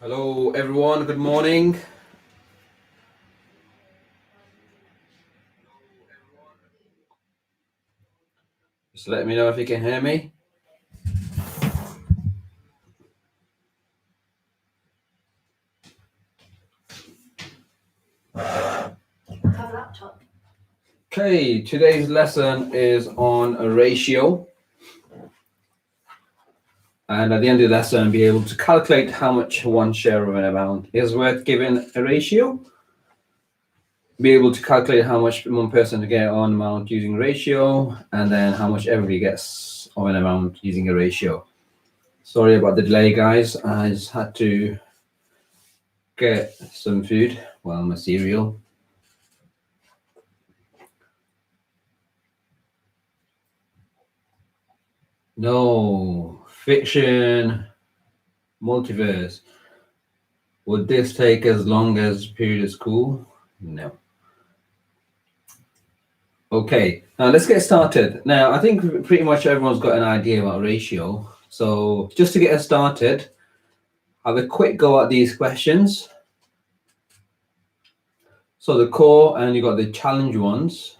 Hello everyone, good morning. Just let me know if you can hear me. Okay, today's lesson is on a ratio. And at the end of the lesson, be able to calculate how much one share of an amount is worth given a ratio. Be able to calculate how much one person get on amount using ratio, and then how much everybody gets of an amount using a ratio. Sorry about the delay, guys. I just had to get some food, well, my cereal. No, fiction, multiverse. Would this take as long as period of school? No. Okay, now let's get started. Now, I think pretty much everyone's got an idea about ratio. So just to get us started, have a quick go at these questions. So the core, and you got the challenge ones.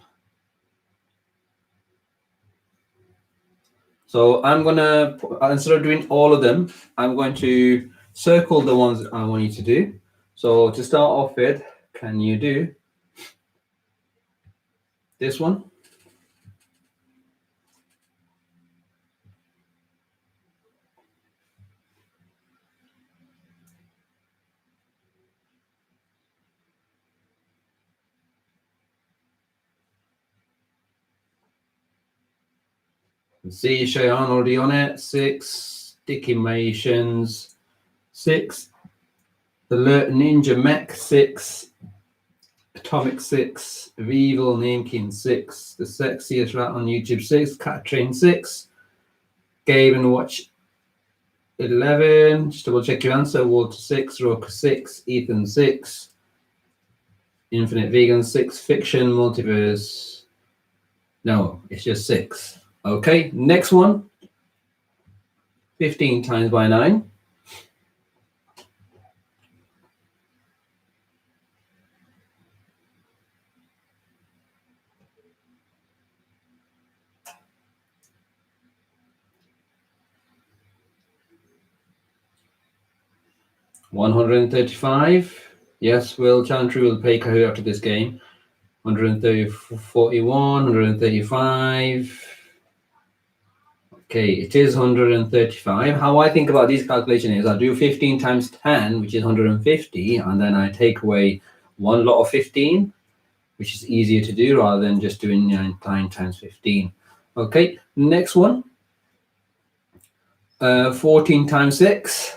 So I'm gonna, instead of doing all of them, I'm going to circle the ones I want you to do. So to start off with, can you do this one? See Cheyenne already on it. 6 Dickimations. 6 Alert Ninja Mech. 6 Atomic. 6 Evil Namekin. 6 The Sexiest Rat on YouTube. 6 Cattrain. 6 Gabe and Watch. 11. Just double check your answer. Walter. 6 Rook. 6 Ethan. 6 Infinite Vegan. 6 Fiction Multiverse. No, it's just 6. Okay, next one. 15 times by 9. 135. Yes, Will Chantry will pay Kahoot after this game. 141, 135. Okay, it is 135. How I think about these calculations is I do 15 times 10, which is 150, and then I take away one lot of 15, which is easier to do rather than just doing 9 times 15. Okay, next one. 14 times 6.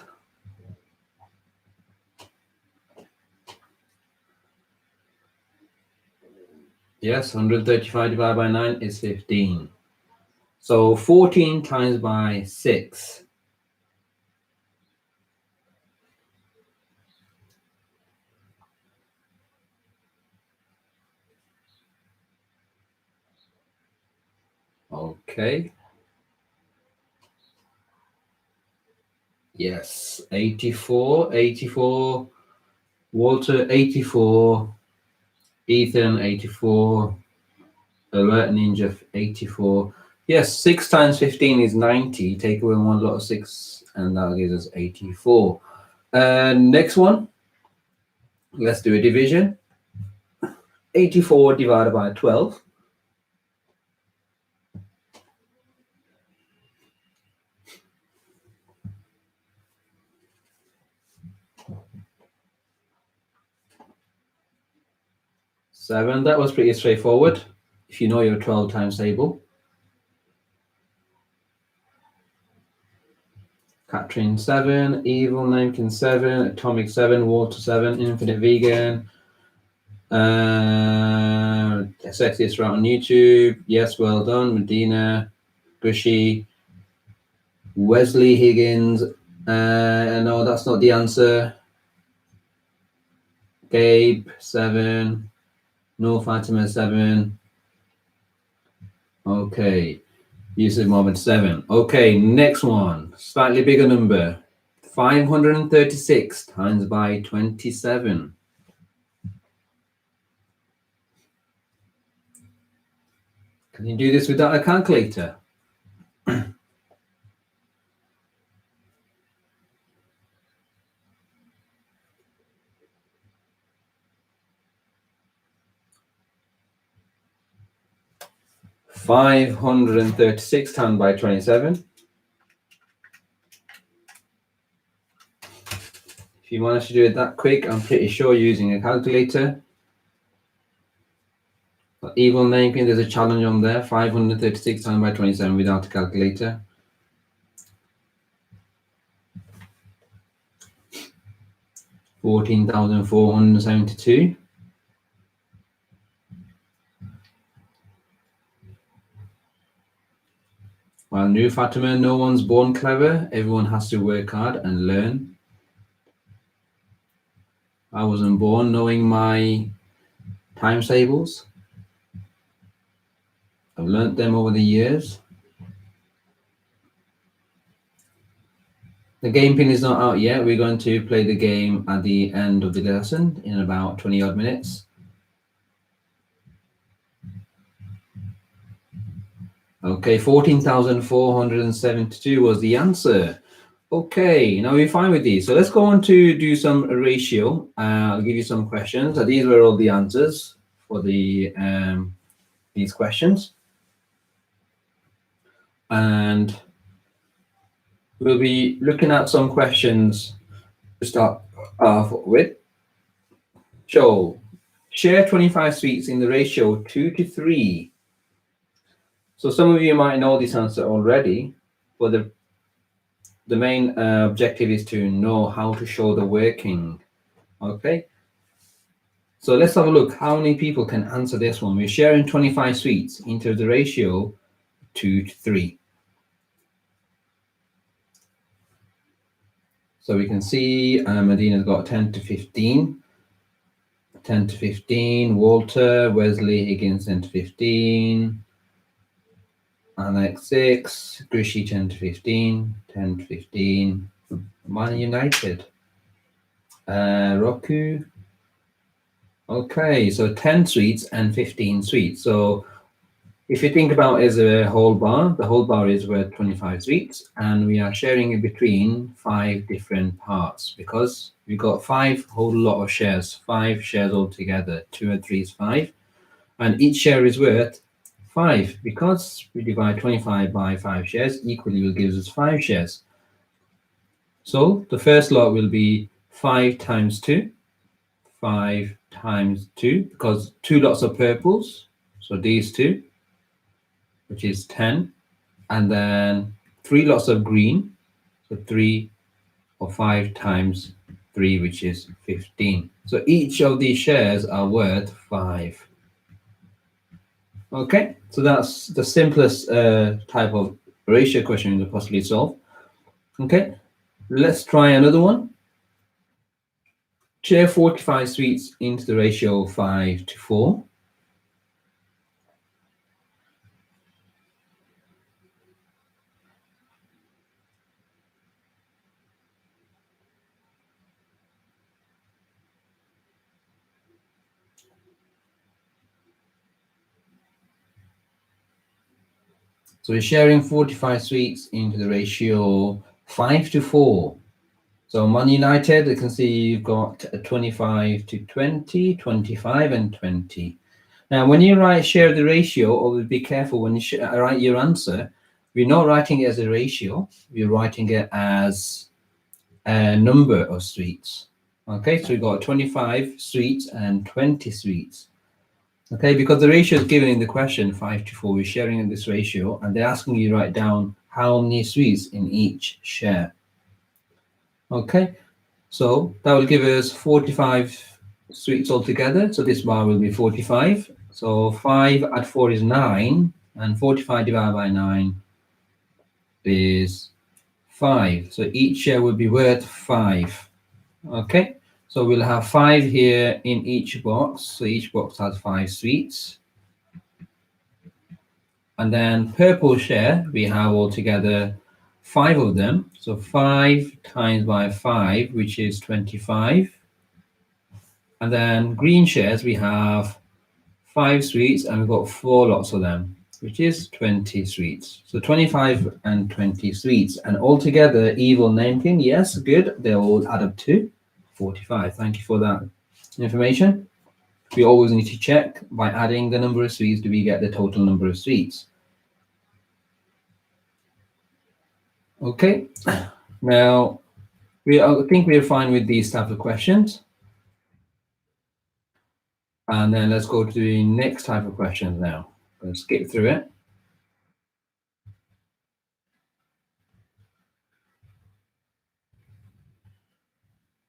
Yes, 135 divided by 9 is 15. So 14 times by 6. Okay. Yes, 84, 84. Walter, 84. Ethan, 84. Alert Ninja, 84. Yes, 6 times 15 is 90. Take away one lot of 6, and that gives us 84. Next one. Let's do a division. 84 divided by 12. 7. That was pretty straightforward if you know your 12 times table. Catherine 7, Evil Namekin 7, Atomic 7, Water 7, Infinite Vegan, Sexiest Rat on YouTube. Yes, well done. Medina, Gushy, Wesley Higgins. No, that's not the answer. Gabe 7, No Fatima 7. Okay. Yusuf Mohammed 7. Okay, next one. Slightly bigger number. 536 times by 27. Can you do this without a calculator? $536 times by 27. If you manage to do it that quick, I'm pretty sure using a calculator. But evil naming, there's a challenge on there. 536 times by 27 without a calculator. $14,472. Well, new Fatima, no one's born clever. Everyone has to work hard and learn. I wasn't born knowing my times tables. I've learnt them over the years. The game pin is not out yet. We're going to play the game at the end of the lesson in about 20 odd minutes. Okay, 14,472 was the answer. Okay, now we're fine with these. So let's go on to do some ratio. I'll give you some questions. So these were all the answers for the these questions. And we'll be looking at some questions to start off with. So, share 25 sweets in the ratio 2:3. So some of you might know this answer already, but the main objective is to know how to show the working. Okay. So let's have a look. How many people can answer this one? We're sharing 25 sweets into the ratio 2:3. So we can see Medina's got 10 to 15. 10 to 15. Walter, Wesley, Higgins, 10 to 15. Alex 6. Grishy, 10 to 15. 10 to 15. Man United. Roku. Okay, so 10 sweets and 15 sweets. So if you think about it as a whole bar, the whole bar is worth 25 sweets, and we are sharing it between 5 different parts because we've got 5 whole lot of shares, 5 shares altogether. 2 and 3 is 5, and each share is worth 5 because we divide 25 by 5 shares equally will give us 5 shares. So the first lot will be 5 times 2, 5 times 2, because 2 lots of purples, so these 2, which is 10, and then 3 lots of green, so 3 or 5 times 3, which is 15. So each of these shares are worth 5. Okay, so that's the simplest type of ratio question you could possibly solve. Okay, let's try another one. Share 45 sweets into the ratio 5:4. So we're sharing 45 sweets into the ratio 5:4. So Man United, you can see you've got 25 to 20, 25 and 20. Now, when you share the ratio, always be careful when you write your answer. We're not writing it as a ratio. We're writing it as a number of sweets. Okay, so we've got 25 sweets and 20 sweets. Okay, because the ratio is given in the question 5:4, we're sharing in this ratio, and they're asking you to write down how many sweets in each share. Okay, so that will give us 45 sweets altogether. So this bar will be 45. So 5 add 4 is 9, and 45 divided by 9 is 5. So each share will be worth 5. Okay, so we'll have 5 here in each box. So each box has 5 sweets. And then purple share, we have altogether 5 of them. So 5 times by 5, which is 25. And then green shares, we have 5 sweets, and we've got 4 lots of them, which is 20 sweets. So 25 and 20 sweets. And altogether, evil name king, yes, good. They all add up to 45. Thank you for that information. We always need to check by adding the number of sweets, do we get the total number of sweets? Okay, now I think we're fine with these type of questions. And then let's go to the next type of questions now. Let's skip through it.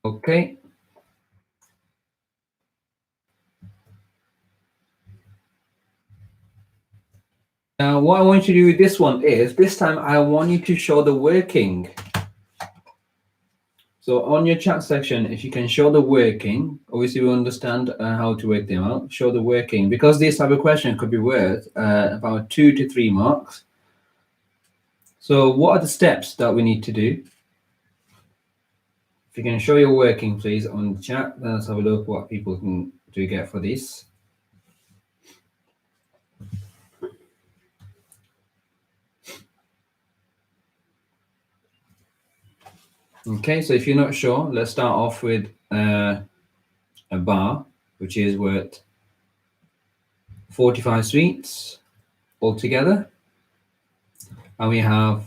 Okay. Now, what I want you to do with this one is, this time I want you to show the working. So on your chat section, if you can show the working, obviously we understand how to work them out, show the working, because this type of question could be worth about 2 to 3 marks. So what are the steps that we need to do? If you can show your working, please, on the chat, let's have a look what people can do get for this. Okay, so if you're not sure, let's start off with a bar, which is worth 45 sweets altogether. And we have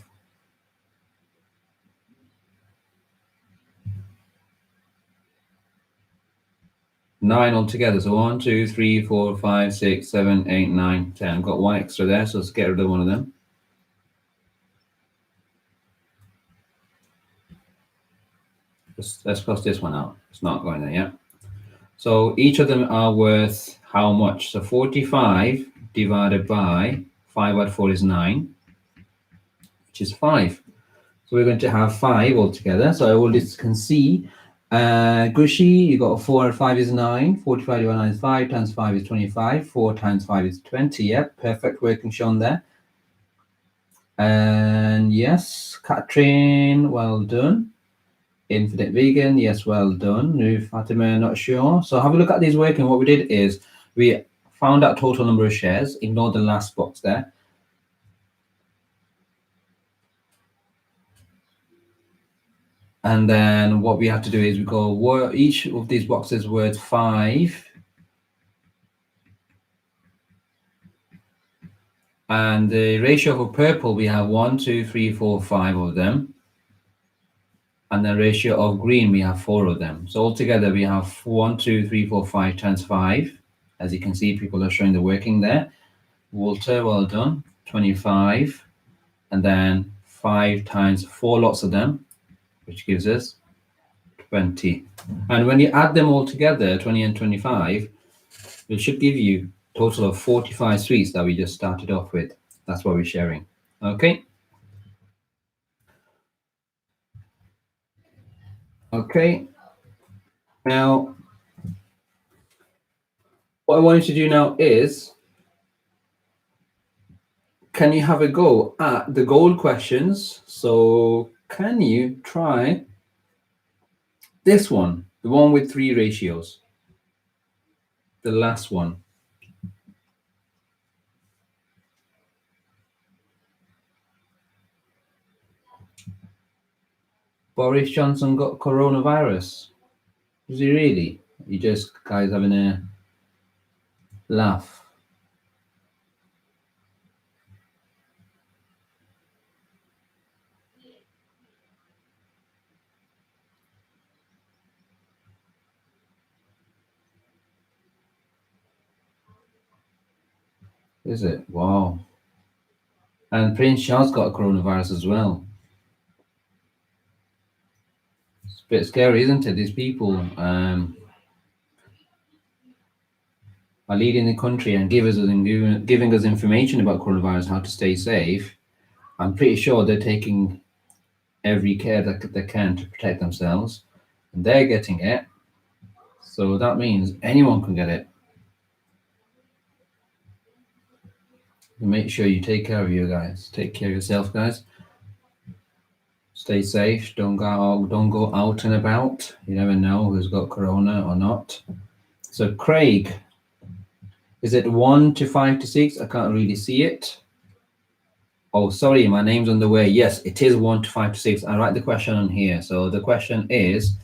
9 altogether. So 1, 2, 3, 4, 5, 6, 7, 8, 9, 10. I've got 1 extra there, so let's get rid of one of them. Let's cross this one out. It's not going there yet. So each of them are worth how much? So 45 divided by 5 by 4 is 9, which is 5. So we're going to have 5 altogether. So I will just can see Gushi, you got 4 and 5 is 9. 45 divided by 9 is 5, times 5 is 25. 4 times 5 is 20. Yep, perfect working shown there. And yes, Katrin, well done. Infinite Vegan, yes, well done. New Fatima, not sure. So have a look at these working. What we did is we found out total number of shares. Ignore the last box there. And then what we have to do is we go, each of these boxes worth 5. And the ratio for purple, we have 1, 2, 3, 4, 5 of them. And the ratio of green, we have 4 of them. So altogether, we have 1, 2, 3, 4, 5 times 5. As you can see, people are showing the working there. Walter, well done. 25. And then 5 times 4 lots of them, which gives us 20. And when you add them all together, 20 and 25, it should give you a total of 45 sweets that we just started off with. That's what we're sharing. Okay. Okay. Now, what I want you to do now is, can you have a go at the gold questions? So can you try this one, the one with 3 ratios, the last one? Boris Johnson got coronavirus. Is he really? You just guys having a laugh? Is it? Wow. And Prince Charles got coronavirus as well. It's a bit scary, isn't it? These people are leading the country and giving us information about coronavirus, how to stay safe. I'm pretty sure they're taking every care that they can to protect themselves, and they're getting it. So that means anyone can get it. Make sure you take care of you guys. Take care of yourself, guys. Stay safe. Don't go out and about. You never know who's got corona or not. So Craig, is it 1 to 5 to 6? I can't really see it. Oh, sorry, my name's on the way. Yes, it is 1 to 5 to 6. I write the question on here. So the question is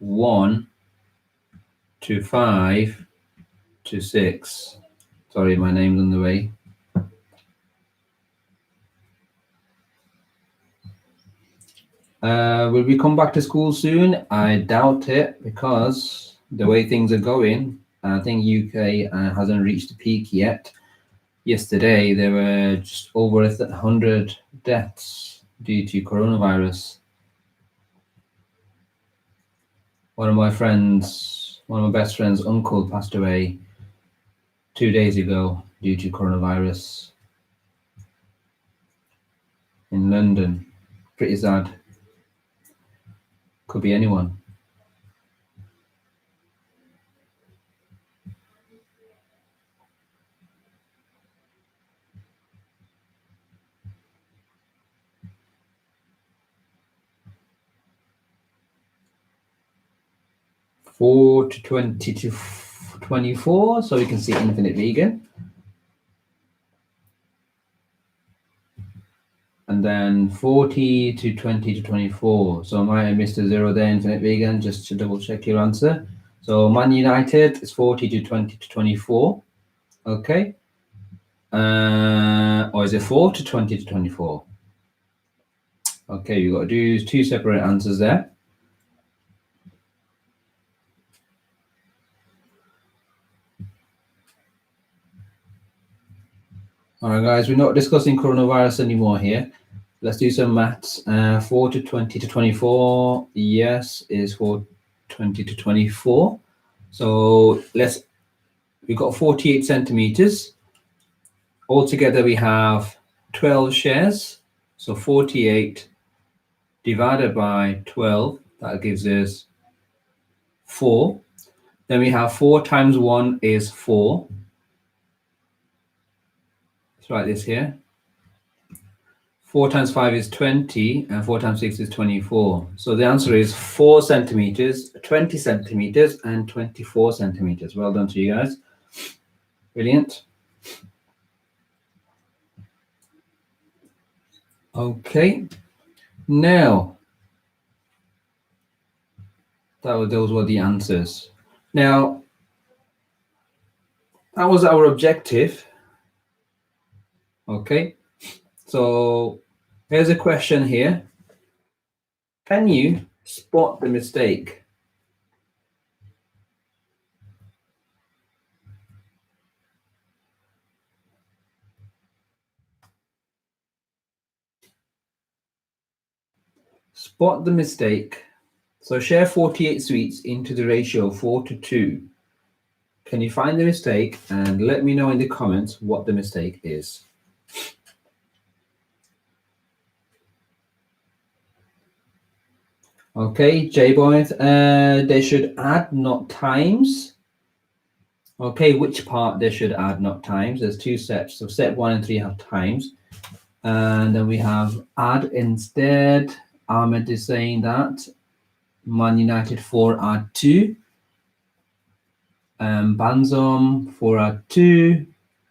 1 to 5 to 6. Sorry, my name's on the way. Will we come back to school soon? I doubt it, because the way things are going, I think UK hasn't reached the peak yet. Yesterday, there were just over 100 deaths due to coronavirus. One of my best friends' uncle passed away 2 days ago due to coronavirus in London. Pretty sad. Could be anyone. Four to 20 to 24, so we can see infinite vegan. And then 40 to 20 to 24. So I might have missed a zero there, infinite vegan, just to double check your answer. So Man United is 40 to 20 to 24. Okay. Or is it 4 to 20 to 24? Okay, you've got to do 2 separate answers there. All right, guys, we're not discussing coronavirus anymore here. Let's do some maths. 4 to 20 to 24. Yes, is 4 20 to 24. So we've got 48 centimeters. Altogether, we have 12 shares. So 48 divided by 12, that gives us 4. Then we have 4 times 1 is 4. Let's write this here. 4 times 5 is 20, and 4 times 6 is 24. So the answer is 4 centimeters, 20 centimeters, and 24 centimeters. Well done to you guys. Brilliant. Okay. Now, those were the answers. Now, that was our objective. Okay. So here's a question here. Can you spot the mistake? Spot the mistake. So share 48 sweets into the ratio 4 to 2. Can you find the mistake and let me know in the comments what the mistake is? Okay, J-Boys, they should add, not times. Okay, which part they should add, not times? There's 2 steps. So step 1 and 3 have times. And then we have add instead. Ahmed is saying that. Man United 4 add 2. Banzom 4 add 2.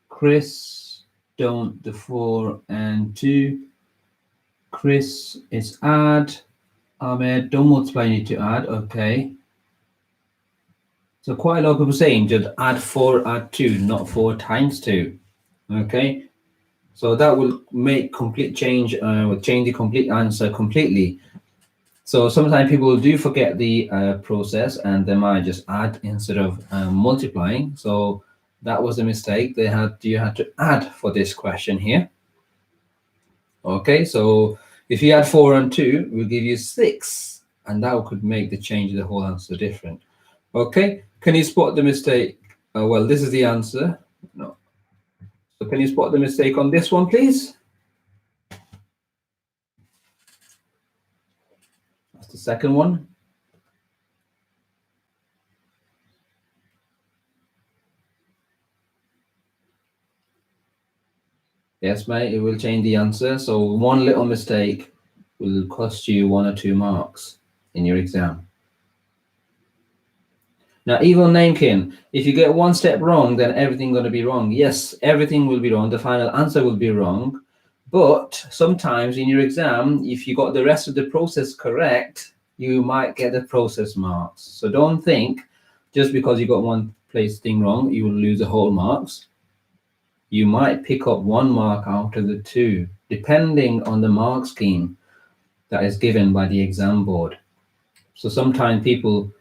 Chris, don't the 4 and 2. Chris is add. Ahmed, don't multiply, you need to add. Okay. So quite a lot of people saying just add 4, add 2, not 4 times 2. Okay. So that will make complete change, will change the complete answer completely. So sometimes people do forget the process and they might just add instead of multiplying. So that was a mistake. You had to add for this question here. Okay, so if you add 4 and 2, we'll give you 6, and that could make the change of the whole answer different. Okay, can you spot the mistake? Well, this is the answer. No. So can you spot the mistake on this one, please? That's the second one. Yes, mate, it will change the answer. So one little mistake will cost you 1 or 2 marks in your exam. Now, evil namekin, if you get one step wrong, then everything going to be wrong. Yes, everything will be wrong. The final answer will be wrong. But sometimes in your exam, if you got the rest of the process correct, you might get the process marks. So don't think just because you got one place thing wrong, you will lose the whole marks. You might pick up 1 mark out of the 2, depending on the mark scheme that is given by the exam board. So sometimes people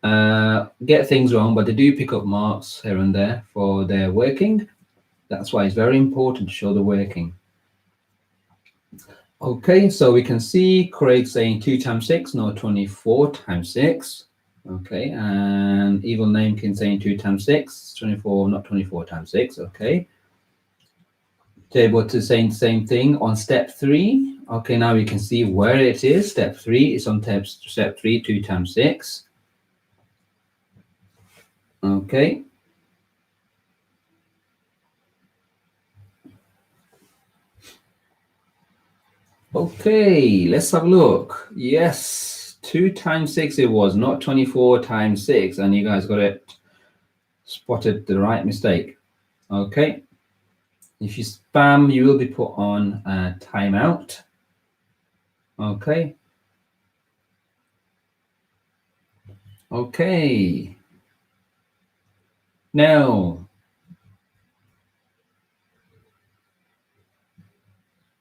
get things wrong, but they do pick up marks here and there for their working. That's why it's very important to show the working. Okay, so we can see Craig saying 2 times 6, no, 24 times 6. Okay, and evil namekin saying 2 times 6, 24, not 24 times 6. Okay. Able to say the same thing on step 3. Okay, now we can see where it is. Step 3 is on step 3, 2 times 6. Okay. Okay, let's have a look. Yes, 2 times 6 it was, not 24 times 6. And you guys got it, spotted the right mistake. Okay. If you spam, you will be put on a timeout. Okay. Okay. Now,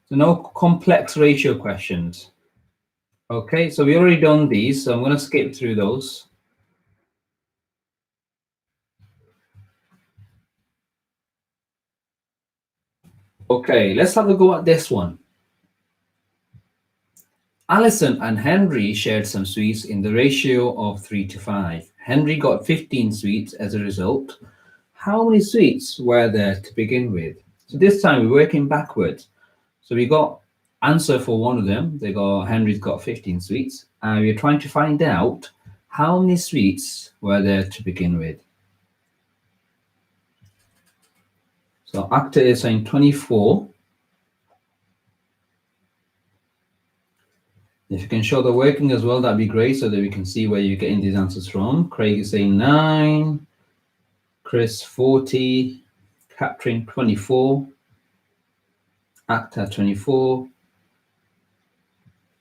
so no complex ratio questions. Okay, so we already done these, so I'm going to skip through those. Okay, let's have a go at this one. Alison and Henry shared some sweets in the ratio of 3 to 5. Henry got 15 sweets as a result. How many sweets were there to begin with? So this time we're working backwards. So we got answer for one of them. Henry's got 15 sweets. And we're trying to find out how many sweets were there to begin with. So Actor is saying 24. If you can show the working as well, that'd be great so that we can see where you're getting these answers from. Craig is saying 9. Chris 40. Catherine 24. Actor 24.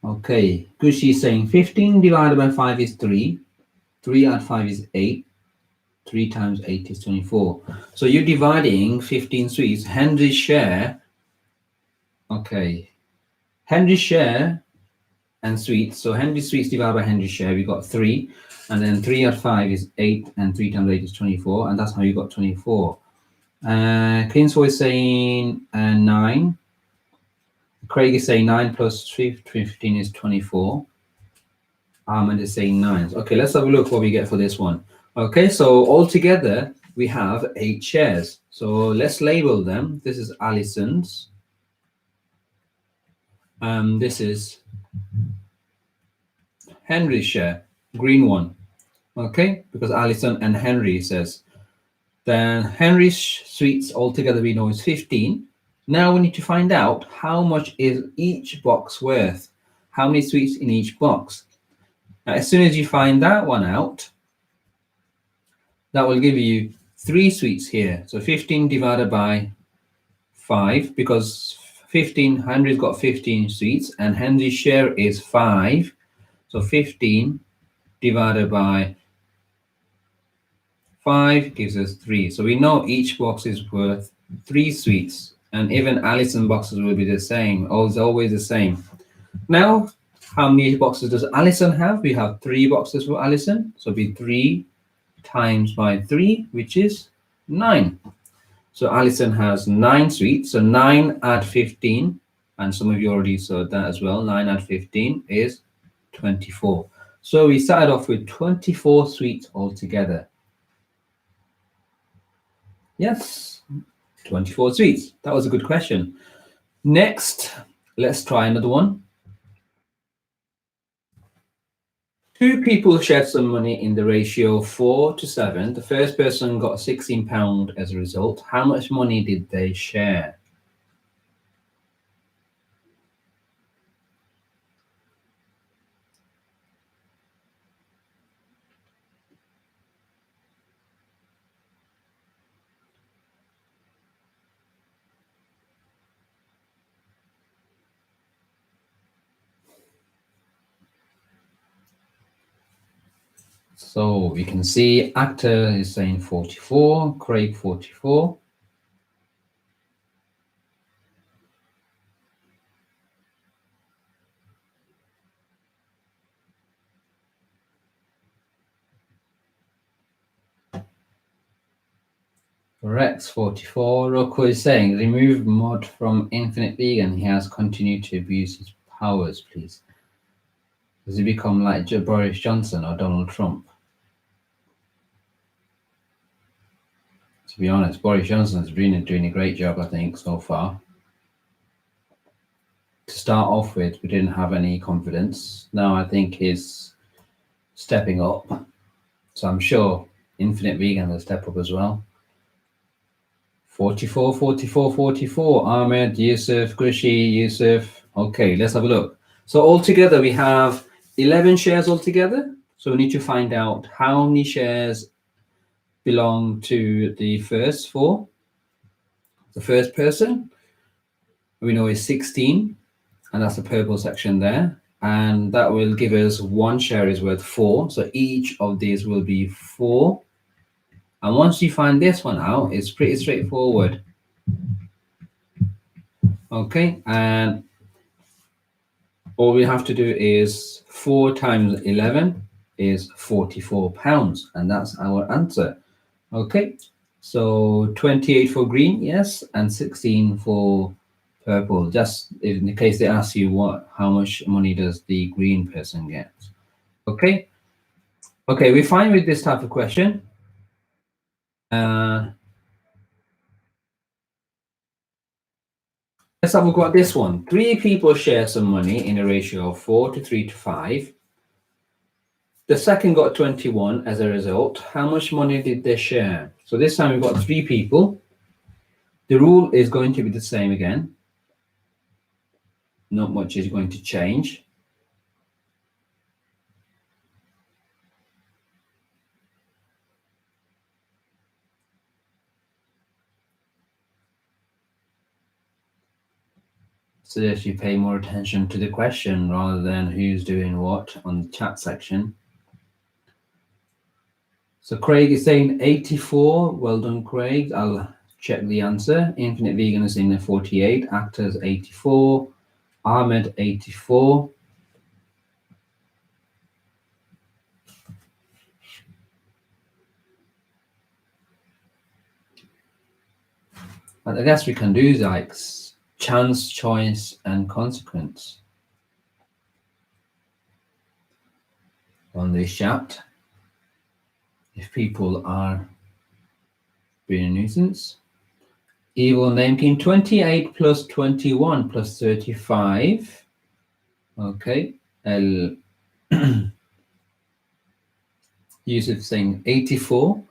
Okay, Gushi is saying 15 divided by 5 is 3. 3 add 5 is 8. 3 times 8 is 24. So you're dividing 15 sweets. Henry's share. Okay. Henry's share and sweets. So Henry's sweets divided by Henry's share, we got 3. And then 3 add 5 is 8. And 3 times 8 is 24. And that's how you got 24. Kinsey is saying 9. Craig is saying 9 plus 15 is 24. Ahmed is saying 9. Okay, let's have a look what we get for this one. Okay, so altogether we have 8 shares. So let's label them. This is Alison's. This is Henry's share, green one. Okay, because Alison and Henry says. Then Henry's sweets altogether we know is 15. Now we need to find out how much is each box worth. How many sweets in each box? Now, as soon as you find that one out, that will give you 3 sweets here. So 15 divided by 5, because 15, Henry's got 15 sweets and Henry's share is 5. So 15 divided by 5 gives us 3. So we know each box is worth 3 sweets. And even Alison boxes will be the same. It's always the same. Now, how many boxes does Alison have? We have 3 boxes for Alison. So it'll be 3 times by 3, which is 9. So Alison has 9 sweets. So 9 add 15. And some of you already saw that as well. 9 add 15 is 24. So we started off with 24 sweets altogether. Yes, 24 sweets. That was a good question. Next, let's try another one. 2 people shared some money in the ratio 4 to 7. The first person got £16 as a result. How much money did they share? So we can see actor is saying 44, Craig 44. Rex 44. Rocco is saying, remove mod from Infinite Vegan. He has continued to abuse his powers, please. Does he become like Boris Johnson or Donald Trump? To be honest, Boris Johnson's been doing a great job, I think, so far. To start off with, we didn't have any confidence. Now I think he's stepping up. So I'm sure Infinite Vegan will step up as well. 44, 44, 44. Ahmed, Yusuf, Gushi, Yusuf. Okay, let's have a look. So altogether, we have 11 shares altogether. So we need to find out how many shares belong to the first four. The first person, we know is 16, and that's the purple section there. And that will give us one share is worth 4. So each of these will be 4. And once you find this one out, it's pretty straightforward. Okay, and all we have to do is 4 times 11 is 44 pounds, and that's our answer. Okay, so 28 for green, yes, and 16 for purple. Just in the case they ask you how much money does the green person get. Okay, we're fine with this type of question. Let's have a look at this one. 3 people share some money in a ratio of 4 to 3 to 5. The second got 21 as a result. How much money did they share? So this time we've got 3 people. The rule is going to be the same again. Not much is going to change. So if you pay more attention to the question rather than who's doing what on the chat section. So Craig is saying 84. Well done, Craig. I'll check the answer. Infinite Vegan is saying 48. Actors 84. Ahmed 84. But I guess we can do like chance, choice, and consequence on this chat. If people are being a nuisance. Evil Name King 28 plus 21 plus 35. Okay. Yusuf saying 84.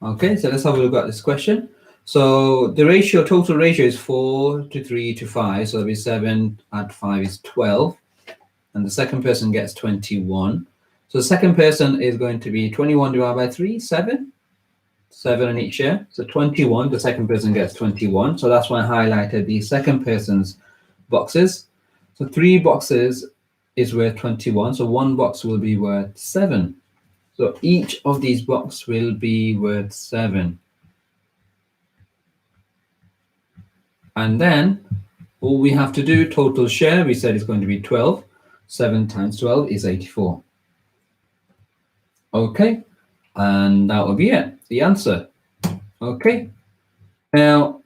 Okay, so let's have a look at this question. So the total ratio is 4 to 3 to 5. So it'll be 7 add 5 is 12. And the second person gets 21. So the second person is going to be 21 divided by 3, 7. 7 in each share. So 21, the second person gets 21. So that's why I highlighted the second person's boxes. So 3 boxes is worth 21. So 1 box will be worth 7. So each of these boxes will be worth 7. And then all we have to do, total share, we said is going to be 12. 7 times 12 is 84. Okay, and that will be it, the answer. Okay, now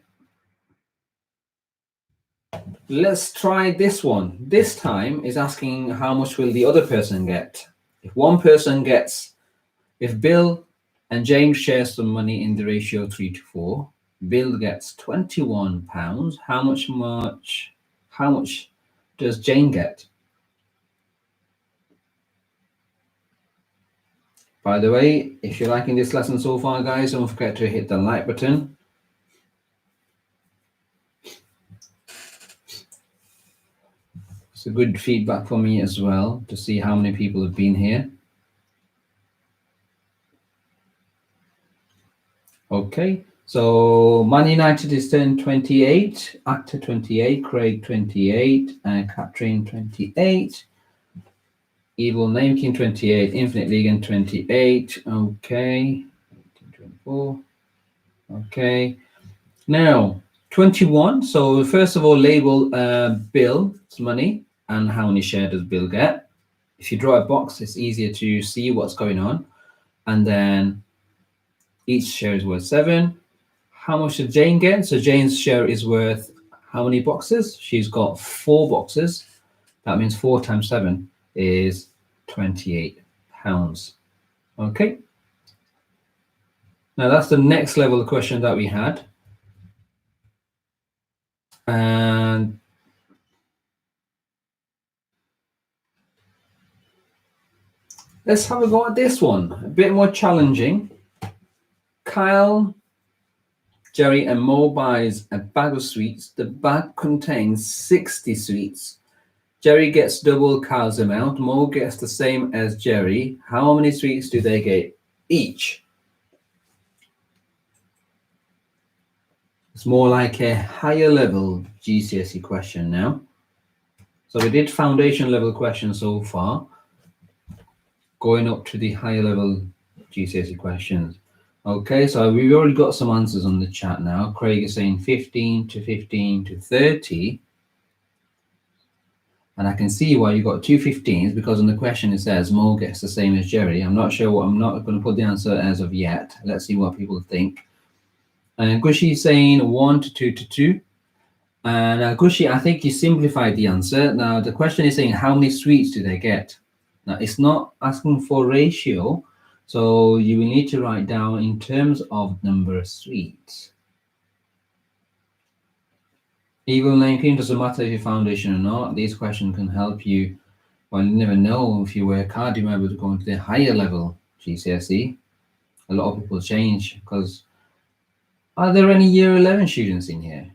let's try this one. This time is asking how much will the other person get. If one person gets, if Bill and James share some money in the ratio 3 to 4, Bill gets 21 pounds. How much does Jane get? By the way, if you're liking this lesson so far, guys, don't forget to hit the like button. It's a good feedback for me as well to see how many people have been here. Okay, so Man United is turn 28, Actor 28, Craig 28, and Catherine 28. Evil Name King 28, Infinite Vegan 28. Okay. 24. Okay. Now 21. So first of all, label Bill's money and how many shares does Bill get. If you draw a box, it's easier to see what's going on. And then each share is worth 7. How much did Jane get? So Jane's share is worth how many boxes? She's got 4 boxes. That means 4 times 7 is £28. Okay. Now that's the next level of question that we had. And let's have a go at this one. A bit more challenging. Kyle, Jerry, and Mo buys a bag of sweets. The bag contains 60 sweets. Jerry gets double Kyle's amount. Mo gets the same as Jerry. How many sweets do they get each? It's more like a higher level GCSE question now. So we did foundation level questions so far, going up to the higher level GCSE questions. Okay, so we've already got some answers on the chat now. Craig is saying 15 to 15 to 30. And I can see why you got 2 15s, because on the question it says Mo gets the same as Jerry. I'm not sure what, I'm not going to put the answer as of yet. Let's see what people think. And Gushi is saying 1 to 2 to 2. And Gushi, I think you simplified the answer. Now the question is saying how many sweets do they get? Now it's not asking for ratio, so you will need to write down in terms of number of sweets. Evil Name King, doesn't matter if you're foundation or not. These questions can help you. Well, you never know, if you work hard, you might be able to go into the higher level GCSE. A lot of people change because, are there any year 11 students in here?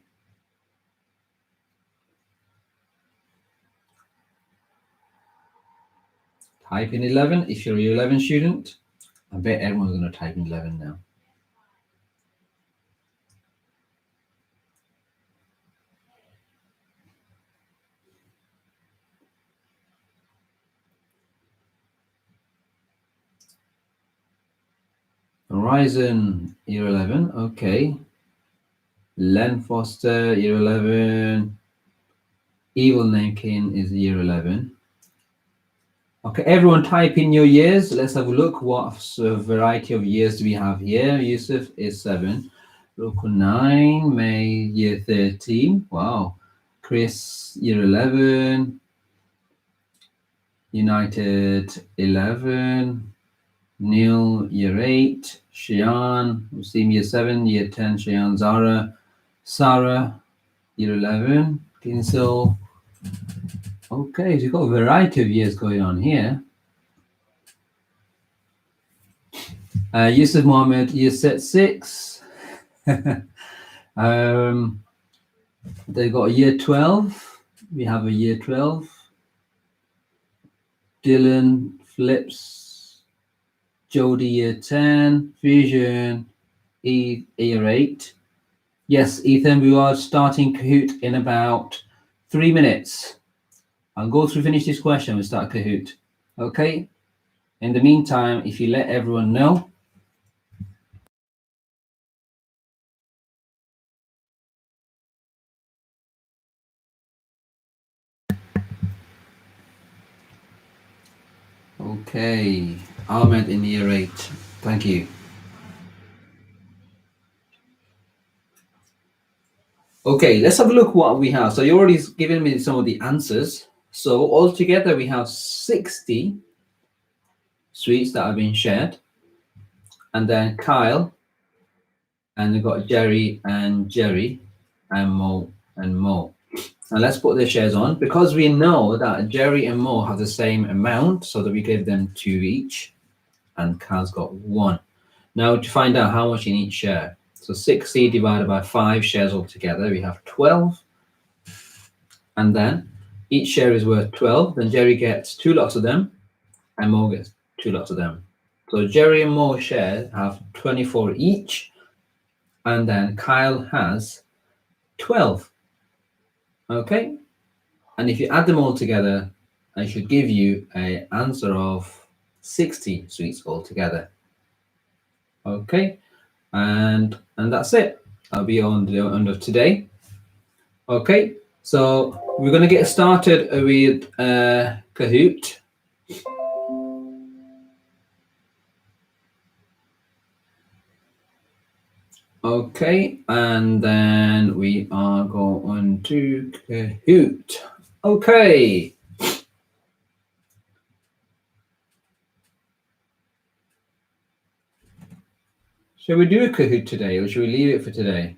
Type in 11 if you're a year 11 student. I bet everyone's going to type in 11 now. Horizon, year 11, okay. Len Foster, year 11. Evil Name King is year 11. Okay, everyone type in your years. Let's have a look. What variety of years do we have here? Yusuf is 7. Local 9. May, year 13. Wow. Chris, year 11. United, 11. Neil, year 8. Shian, Wasim, year 7. Year 10, Shian. Zara. Sarah, year 11. Kinsel. Okay, so you've got a variety of years going on here. Yusuf Mohammed, year set 6. They got a year 12. We have a year 12. Dylan, Flips, Jody, year 10. Fusion, year 8. Yes, Ethan, we are starting Kahoot in about 3 minutes. I'll go through, finish this question, we'll start Kahoot. Okay? In the meantime, if you let everyone know. Okay, Ahmed in year 8. Thank you. Okay, let's have a look what we have. So you already given me some of the answers. So altogether we have 60 sweets that have been shared. And then Kyle, and we've got Jerry and Mo and Mo. Now let's put their shares on, because we know that Jerry and Mo have the same amount, so that we give them 2 each, and Kyle's got 1. Now to find out how much in each share. So 60 divided by 5 shares altogether, we have 12. And then each share is worth 12. Then Jerry gets 2 lots of them, and Mo gets 2 lots of them. So Jerry and Mo shares have 24 each, and then Kyle has 12. Okay? And if you add them all together, I should give you an answer of 60 sweets altogether. Okay, and that's it. I'll be on the end of today. Okay, so we're going to get started with Kahoot. Okay, and then we are going to Kahoot. Okay. Shall we do a Kahoot today, or should we leave it for today?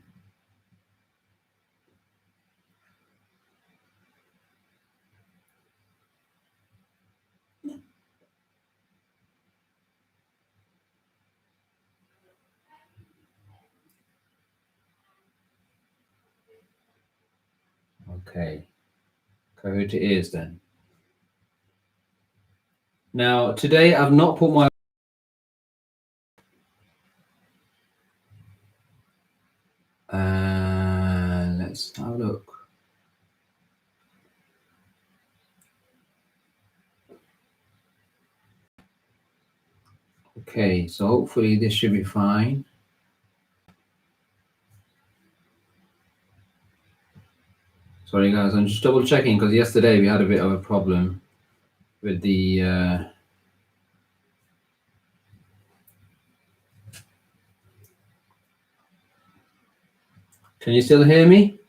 Okay, Kahoot it is then. Now, today I've not put my... let's have a look. Okay, so hopefully this should be fine. Sorry guys, I'm just double checking because yesterday we had a bit of a problem with the Can you still hear me?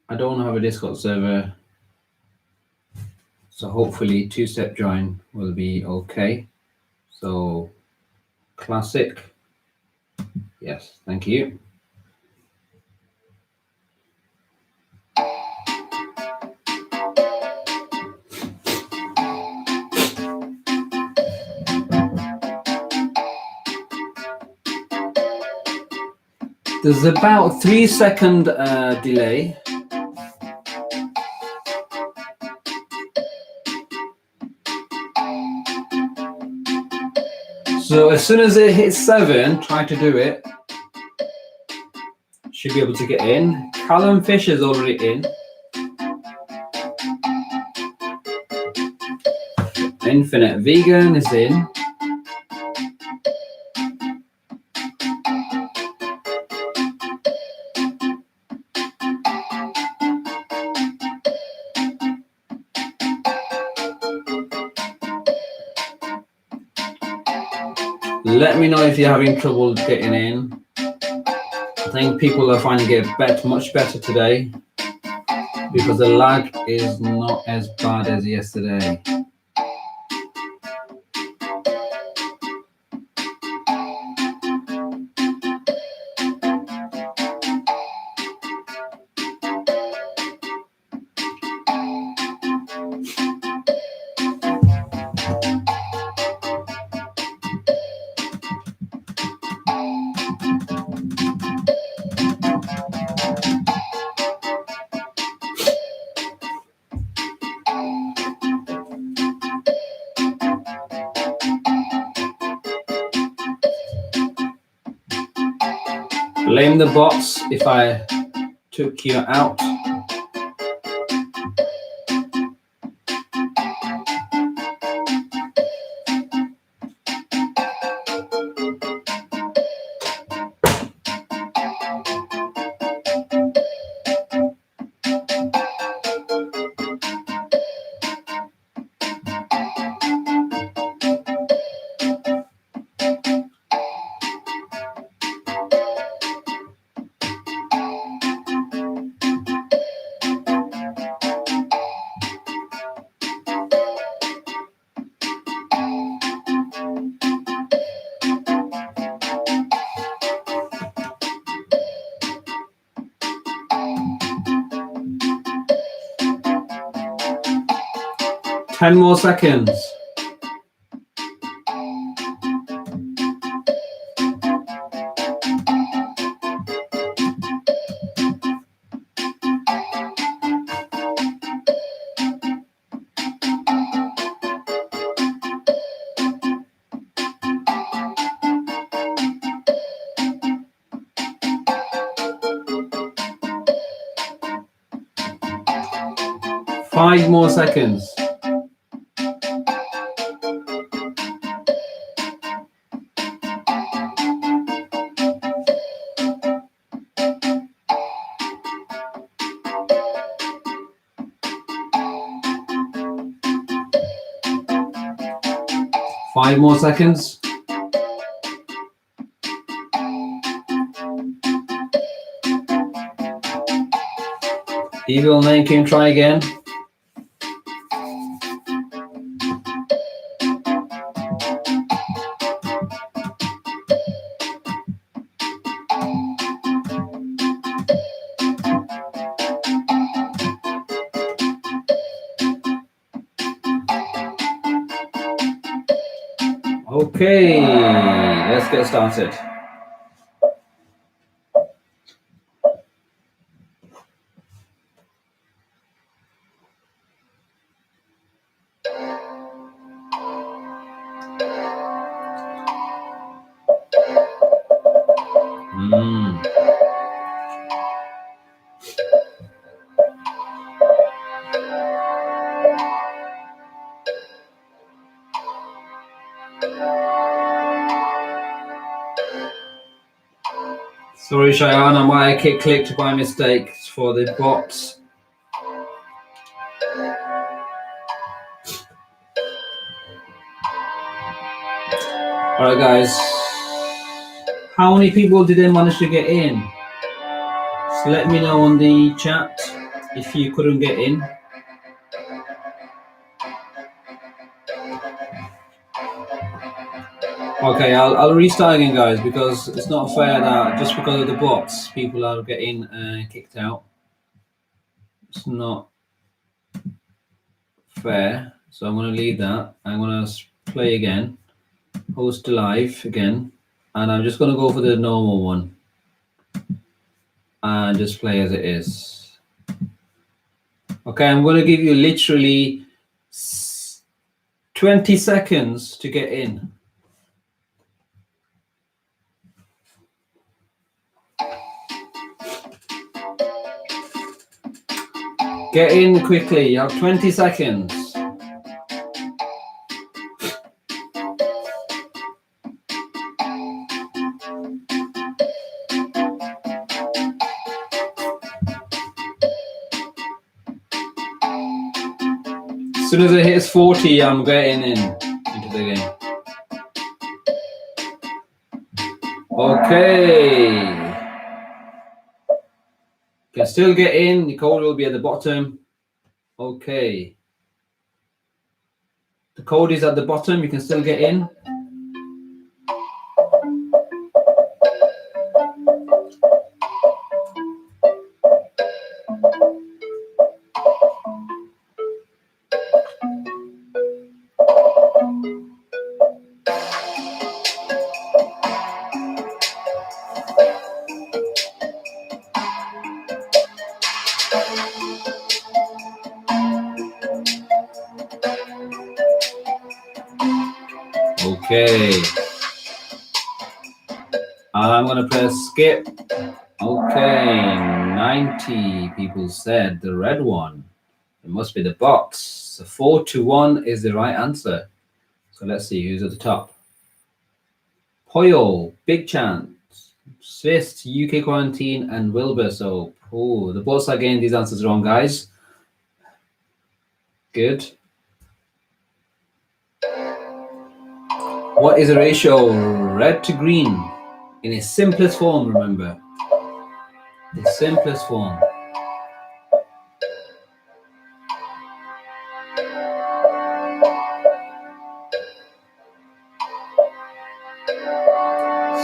I don't have a Discord server, so hopefully two-step join will be okay. So classic, yes, thank you. There's about 3-second delay. So as soon as it hits 7, try to do it. Should be able to get in. Callum Fisher's already in. Infinite Vegan is in. Let me know if you're having trouble getting in. I think people are finding it much better today because the lag is not as bad as yesterday. Blame the bots if I took you out. Ten more seconds. 5 more seconds. Five more seconds. Evil name, can you try again? Okay, let's get started. Sorry, Cheyenne, I might have clicked by mistake for the box. Alright, guys. How many people did they manage to get in? So let me know on the chat if you couldn't get in. Okay, I'll restart again, guys, because it's not fair that just because of the bots, people are getting kicked out. It's not fair. So I'm going to leave that. I'm going to play again, host live again, and I'm just going to go for the normal one and just play as it is. Okay, I'm going to give you literally 20 seconds to get in. Get in quickly, you have 20 seconds. As soon as it hits 40, I'm getting into the game. Okay. You can still get in. The code will be at the bottom. Okay. The code is at the bottom. You can still get in. Okay. And I'm going to press skip. Okay. 90 people said the red one. It must be the box. So 4-1 is the right answer. So let's see who's at the top. Poyo, Big Chance, Swiss, UK Quarantine, and Wilbur. So, the bots are getting these answers wrong, guys. Good. What is the ratio red to green? In its simplest form, remember. The simplest form.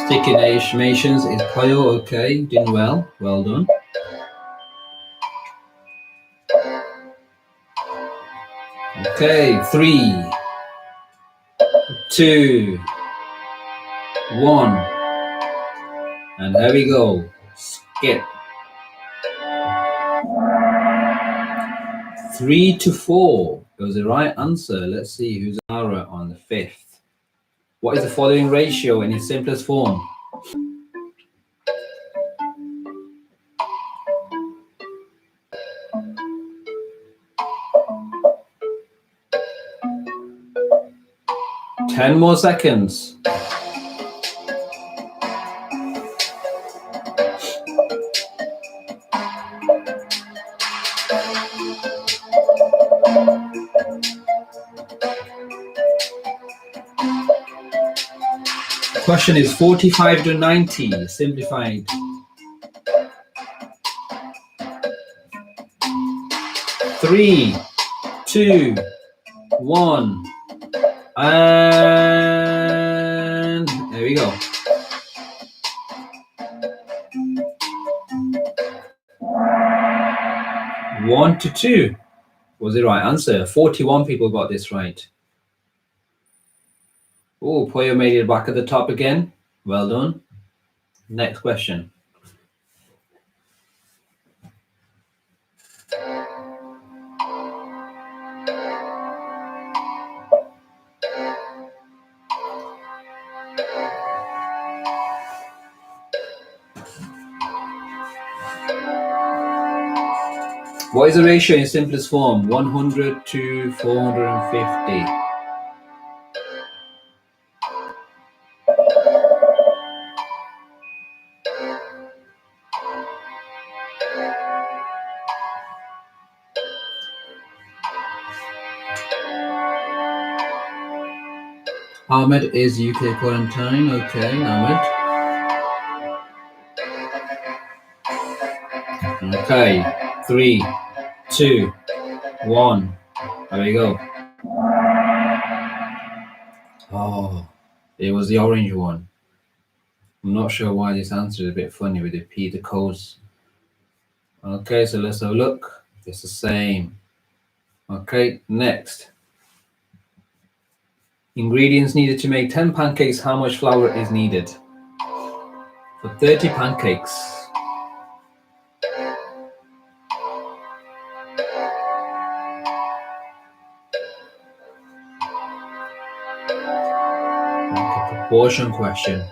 Sticky animations is Poyo. Okay, doing well. Well done. Okay, 3, 2, 1. And there we go. Skip. 3-4 was the right answer. Let's see who's Ara on the 5th. What is the following ratio in its simplest form? 10 more seconds. Question is 45 to 90, simplified. 3, 2, 1, and there we go. One to 2 was the right answer. 41 people got this right. Oh, Poyo made it back at the top again. Well done. Next question. What is the ratio in simplest form? 100 to 450. Ahmed is UK quarantine. Okay, Ahmed. Okay, 3, 2, 1. There we go. Oh, it was the orange one. I'm not sure why this answer is a bit funny with the codes. Okay, so let's have a look. It's the same. Okay, next. Ingredients needed to make 10 pancakes. How much flour is needed? For 30 pancakes. Like a proportion question.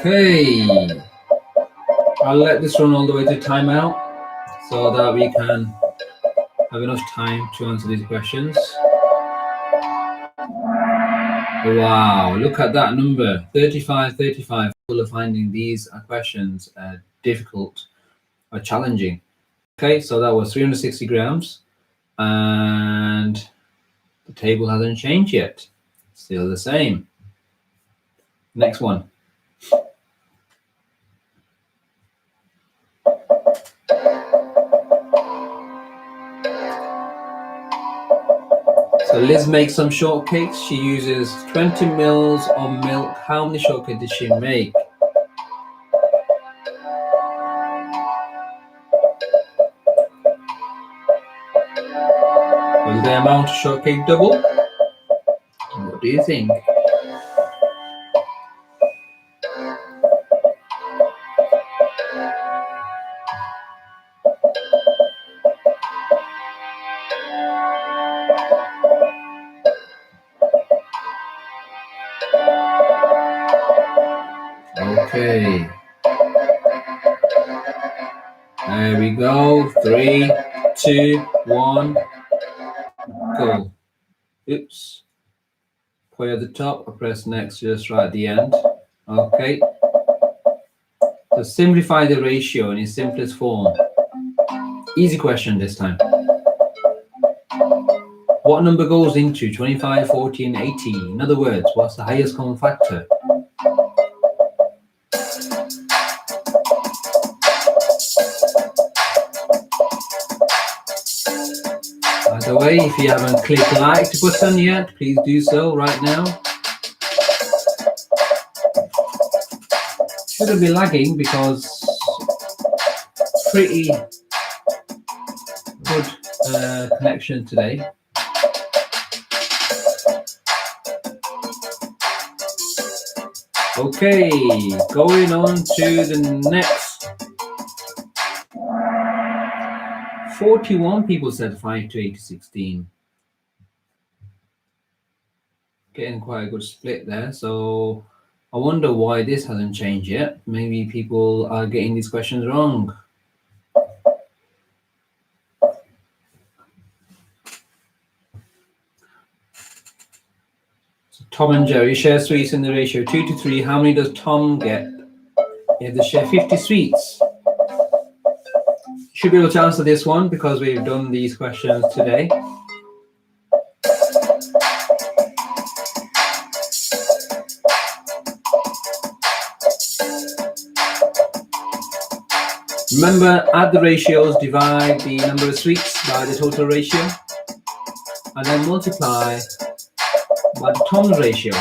Okay, I'll let this run all the way to timeout so that we can have enough time to answer these questions. Wow, look at that number, 35. People are finding these questions difficult or challenging. Okay, so that was 360 grams and the table hasn't changed yet. Still the same. Next one. So Liz makes some shortcakes. She uses 20 mils of milk. How many shortcakes did she make? Will the amount of shortcake double? What do you think? Okay. There we go. 3, 2, 1. Go. Oops. Put at the top. I press next just right at the end. Okay. So simplify the ratio in its simplest form. Easy question this time. What number goes into 25, 40, and 80? In other words, what's the highest common factor? By the way, if you haven't clicked the like button yet, please do so right now. Shouldn't be lagging because pretty good connection today. Okay, going on to the next. 41 people said 5 to 8 to 16. Getting quite a good split there. So I wonder why this hasn't changed yet. Maybe people are getting these questions wrong. So Tom and Jerry share sweets in the ratio 2 to 3. How many does Tom get if they share 50 sweets? Should be able to answer this one because we've done these questions today. Remember, add the ratios, divide the number of sweets by the total ratio, and then multiply by the Tom's ratio.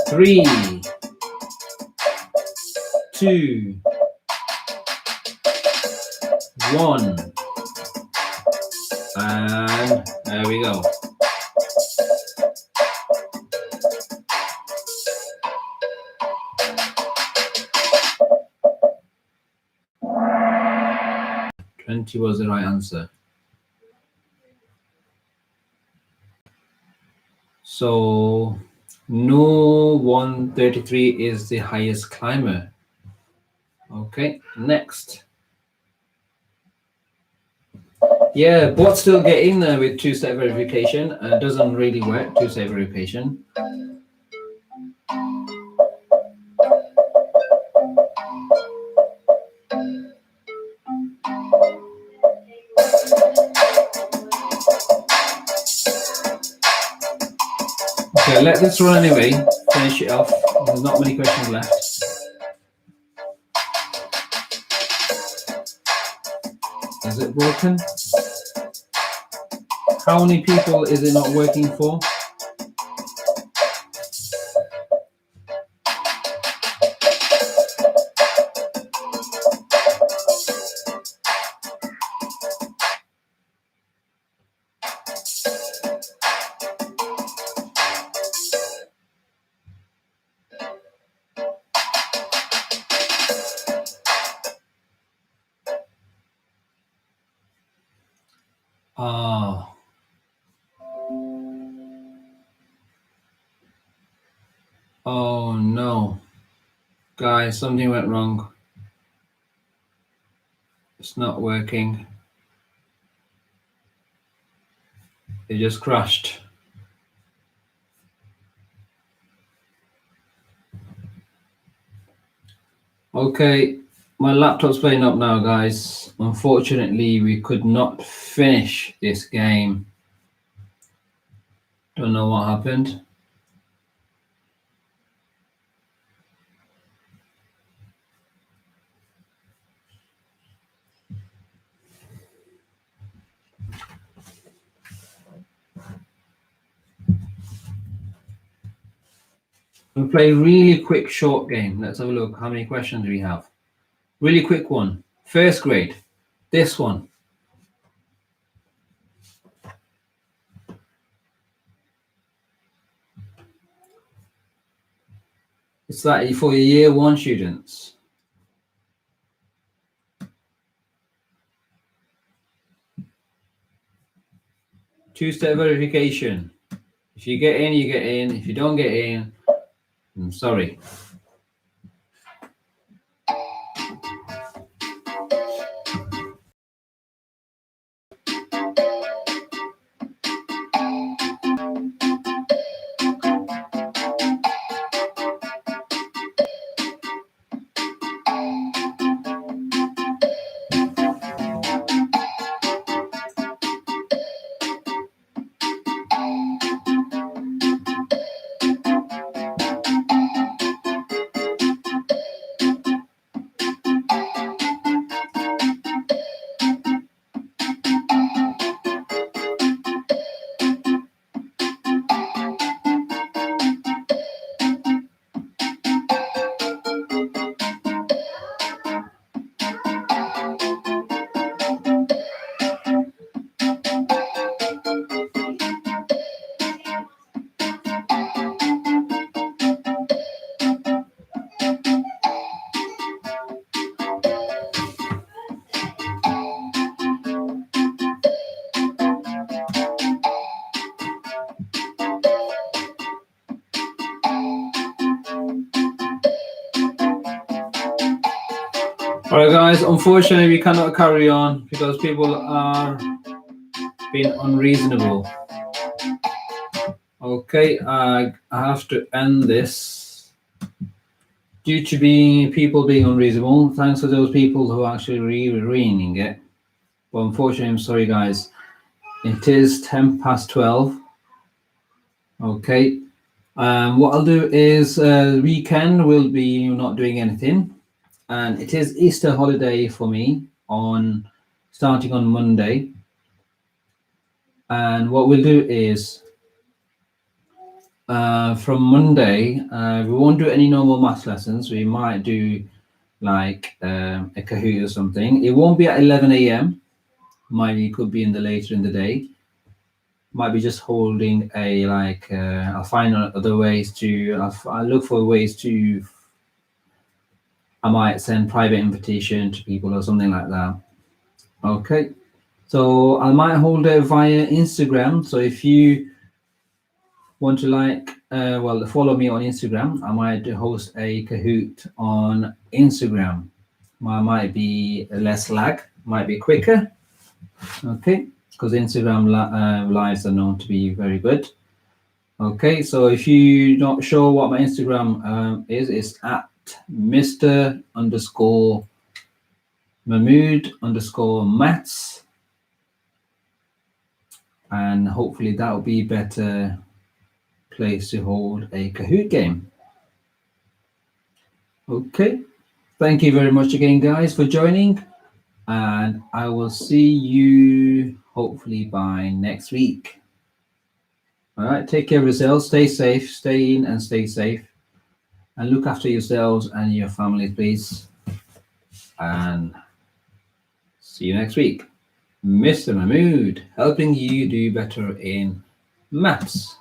Three, 2, 1, and there we go. Twenty was the right answer. So no 133 is the highest climber. Okay, next. Yeah, bots still get in there with two-step verification. Doesn't really work, two-step verification. Okay, let this run anyway. Finish it off. There's not many questions left. Is it broken? How many people is it not working for? Oh no. Guys, something went wrong. It's not working. It just crashed. Okay, my laptop's playing up now, guys. Unfortunately, we could not finish this game. Don't know what happened. We'll play a really quick short game. Let's have a look how many questions we have. Really quick one. First grade. This one. It's like for your year one students. Two-step verification. If you get in, you get in. If you don't get in, I'm sorry. All right, guys. Unfortunately, we cannot carry on because people are being unreasonable. Okay, I have to end this due to people being unreasonable. Thanks to those people who are actually reading it. But unfortunately, I'm sorry, guys. It is 12:10. Okay. What I'll do is weekend we'll be not doing anything, and it is Easter holiday for me starting on Monday. And what we'll do is from Monday we won't do any normal maths lessons. We might do like a Kahoot or something. It won't be at 11 a.m. Maybe it could be later in the day. Might be just holding a I'll find other ways to. I'll look for ways to. I might send private invitation to people or something like that. Okay, so I might hold it via Instagram. So if you want to follow me on Instagram, I might host a Kahoot on Instagram. Might be less lag, might be quicker. Okay, because Instagram lives are known to be very good. Okay, so if you're not sure what my Instagram is, it's at Mr_Mahmud_maths, and hopefully that will be a better place to hold a Kahoot game. Okay, thank you very much again, guys, for joining, and I will see you hopefully by next week. All right, take care of yourselves, stay safe, stay in and stay safe, and look after yourselves and your family, please. And see you next week. Mr. Mahmud, helping you do better in maths.